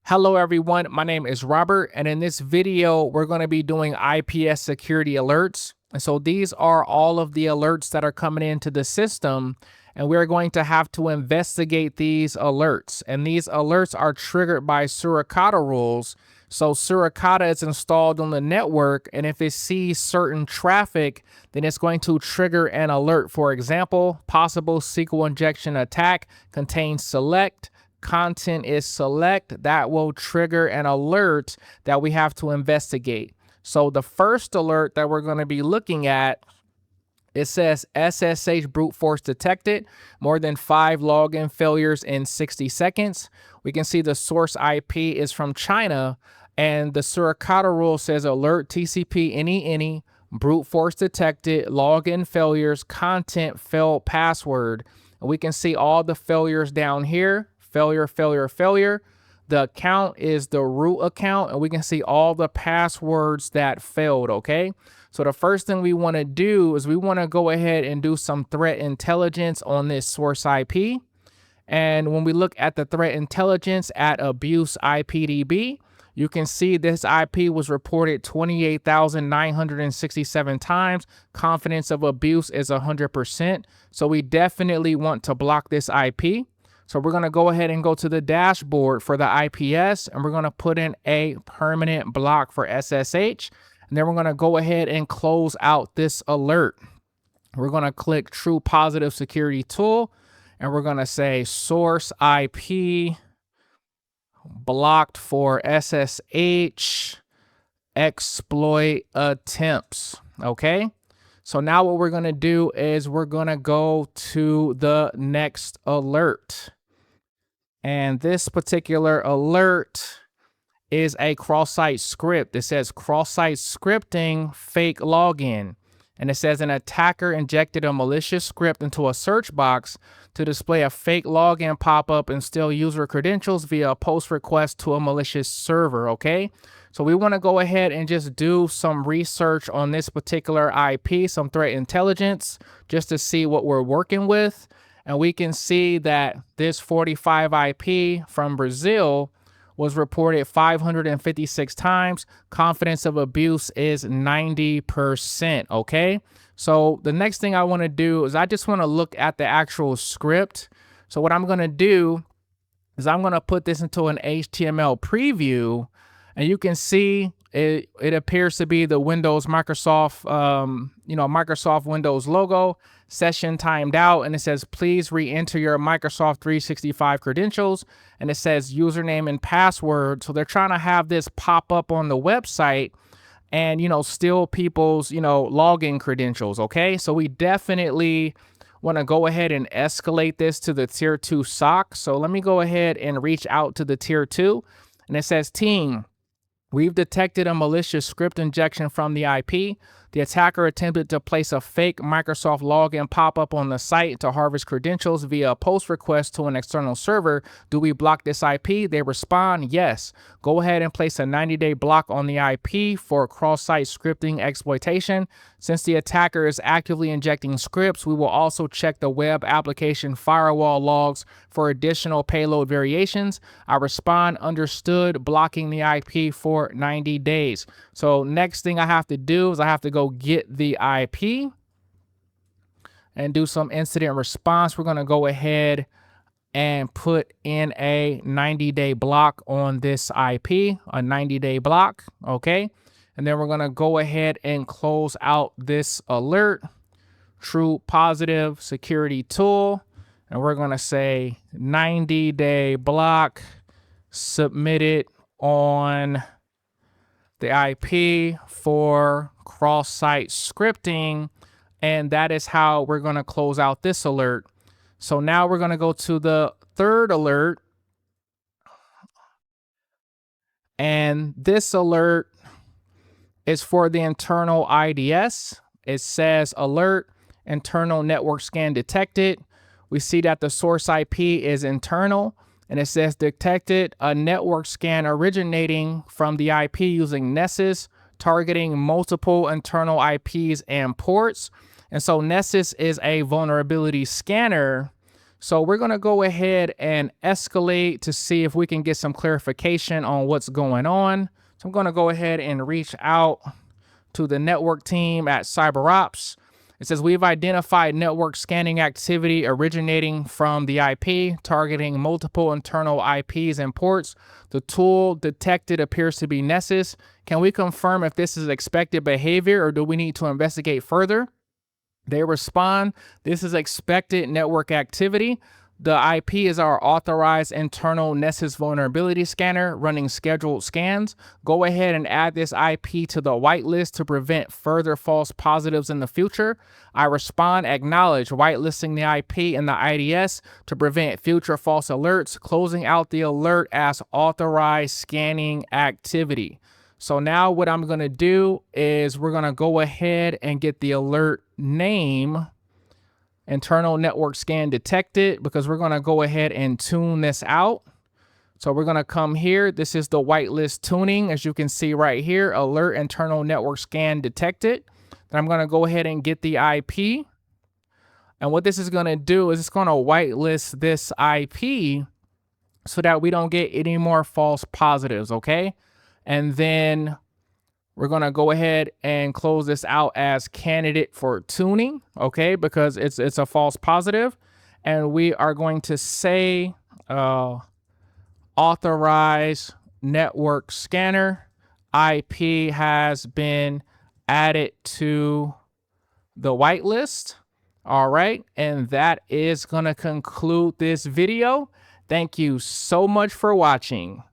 Hello everyone, my name is Robert, and in this video, we're going to be doing IPS security alerts. And so these are all of the alerts that are coming into the system, and we're going to have to investigate these alerts. And these alerts are triggered by Suricata rules. So Suricata is installed on the network, and if it sees certain traffic, then it's going to trigger an alert. For example, possible SQL injection attack contains select. Content is select. That will trigger an alert that we have to investigate. So the first alert that we're going to be looking at, it says SSH brute force detected, more than 5 login failures in 60 seconds. We can see the source IP is from China, and the Suricata rule says alert TCP any brute force detected, login failures, content failed password. And we can see all the failures down here. Failure. The account is the root account, and we can see all the passwords that failed, okay? So the first thing we want to do is we want to go ahead and do some threat intelligence on this source IP. And when we look at the threat intelligence at abuse IPDB, you can see this IP was reported 28,967 times. Confidence of abuse is 100%. So we definitely want to block this IP. So we're going to go ahead and go to the dashboard for the IPS, and we're going to put in a permanent block for SSH. And then we're going to go ahead and close out this alert. We're going to click True Positive Security Tool, and we're going to say source IP blocked for SSH exploit attempts. Okay. So now what we're going to do is we're going to go to the next alert. And this particular alert is a cross-site script. It says cross-site scripting fake login. And it says an attacker injected a malicious script into a search box to display a fake login pop-up and steal user credentials via a post request to a malicious server, okay? So we want to go ahead and just do some research on this particular IP, some threat intelligence, just to see what we're working with. And we can see that this 45 IP from Brazil was reported 556 times. Confidence of abuse is 90%, okay? So the next thing I want to do is I just want to look at the actual script. So what I'm going to do is I'm going to put this into an HTML preview, and you can see it appears to be the Microsoft Windows logo. Session timed out, and it says please re-enter your Microsoft 365 credentials, and it says username and password. So they're trying to have this pop up on the website and steal people's login credentials. Okay, so we definitely want to go ahead and escalate this to the tier 2 SOC. So let me go ahead and reach out to the tier 2, and it says team, we've detected a malicious script injection from the IP. The attacker attempted to place a fake Microsoft login pop-up on the site to harvest credentials via a post request to an external server. Do we block this IP? They respond, yes. Go ahead and place a 90-day block on the IP for cross-site scripting exploitation. Since the attacker is actively injecting scripts, we will also check the web application firewall logs for additional payload variations. I respond, understood, blocking the IP for 90 days. So next thing I have to do is I have to go get the IP and do some incident response. We're going to go ahead and put in a 90-day block on this IP, a 90-day block, okay? And then we're going to go ahead and close out this alert, True Positive Security Tool, and we're going to say 90-day block submitted on the IP for cross-site scripting, and that is how we're going to close out this alert. So now we're going to go to the third alert, and this alert is for the internal IDS. It says alert, internal network scan detected. We see that the source IP is internal, and it says detected a network scan originating from the IP using Nessus, targeting multiple internal IPs and ports. And so Nessus is a vulnerability scanner. So we're going to go ahead and escalate to see if we can get some clarification on what's going on. So I'm going to go ahead and reach out to the network team at CyberOps. It says we've identified network scanning activity originating from the IP, targeting multiple internal IPs and ports. The tool detected appears to be Nessus. Can we confirm if this is expected behavior or do we need to investigate further? They respond, this is expected network activity. The IP is our authorized internal Nessus vulnerability scanner running scheduled scans. Go ahead and add this IP to the whitelist to prevent further false positives in the future. I respond, acknowledge whitelisting the IP in the IDS to prevent future false alerts, closing out the alert as authorized scanning activity. So now what I'm going to do is we're going to go ahead and get the alert name, internal network scan detected, because we're going to go ahead and tune this out. So we're going to come here. This is the whitelist tuning. As you can see right here, alert internal network scan detected. Then I'm going to go ahead and get the IP. And what this is going to do is it's going to whitelist this IP so that we don't get any more false positives, okay? And then we're going to go ahead and close this out as candidate for tuning, okay, because it's a false positive. And we are going to say authorize network scanner IP has been added to the whitelist. All right, and that is going to conclude this video. Thank you so much for watching.